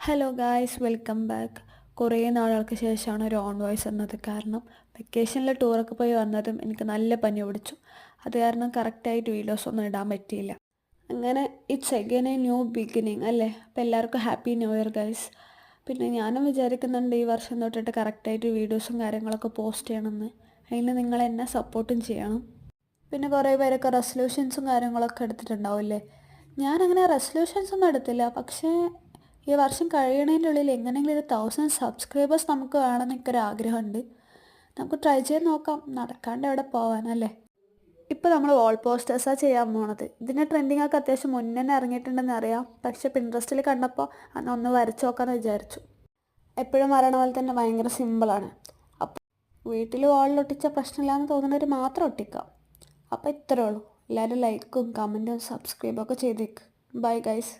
Hello guys, welcome back. കുറേ നാളുകൾക്ക് ശേഷമാണ് ഒരു ഓൺ വോയിസ് വന്നത്. കാരണം വെക്കേഷനിൽ ടൂറൊക്കെ പോയി വന്നതും എനിക്ക് നല്ല പനി പിടിച്ചു. അത് കാരണം കറക്റ്റായിട്ട് വീഡിയോസ് ഒന്നും ഇടാൻ പറ്റിയില്ല. അങ്ങനെ it's again A new beginning അല്ലേ. അപ്പോൾ എല്ലാവർക്കും ഹാപ്പി ന്യൂ ഇയർ ഗൈസ്. പിന്നെ ഞാനും വിചാരിക്കുന്നുണ്ട് ഈ വർഷം തൊട്ടിട്ട് കറക്റ്റായിട്ട് വീഡിയോസും കാര്യങ്ങളൊക്കെ പോസ്റ്റ് ചെയ്യണമെന്ന്. അതിന് നിങ്ങൾ എന്നെ സപ്പോർട്ടും ചെയ്യണം. പിന്നെ കുറേ പേരൊക്കെ റെസൊല്യൂഷൻസും കാര്യങ്ങളൊക്കെ എടുത്തിട്ടുണ്ടാവില്ലേ. ഞാനങ്ങനെ റെസൊല്യൂഷൻസ് ഒന്നും എടുത്തില്ല. പക്ഷേ ഈ വർഷം കഴിയണതിൻ്റെ ഉള്ളിൽ എങ്ങനെയെങ്കിലും ഒരു 1000 സബ്സ്ക്രൈബേഴ്സ് നമുക്ക് വേണമെന്ന് എനിക്കൊരു ആഗ്രഹമുണ്ട്. നമുക്ക് ട്രൈ ചെയ്ത് നോക്കാം. നടക്കാണ്ട് എവിടെ പോകാനല്ലേ. ഇപ്പോൾ നമ്മൾ വാൾ പോസ്റ്റേഴ്സാണ് ചെയ്യാൻ പോണത്. ഇതിൻ്റെ ട്രെൻഡിങ് ഒക്കെ അത്യാവശ്യം മുന്നേ തന്നെ ഇറങ്ങിയിട്ടുണ്ടെന്ന് അറിയാം. പക്ഷേ പിൻട്രസ്റ്റിൽ കണ്ടപ്പോൾ അന്ന് വരച്ച് നോക്കാമെന്ന് വിചാരിച്ചു. എപ്പോഴും വരണ പോലെ തന്നെ ഭയങ്കര സിമ്പിളാണ്. അപ്പോൾ വീട്ടിൽ വാളിലൊട്ടിച്ച പ്രശ്നമില്ലാന്ന് തോന്നുന്നവർ മാത്രം ഒട്ടിക്കാം. അപ്പോൾ ഇത്രേ ഉള്ളൂ. എല്ലാവരും ലൈക്കും കമൻറ്റും സബ്സ്ക്രൈബൊക്കെ ചെയ്തേക്ക്. Bye guys.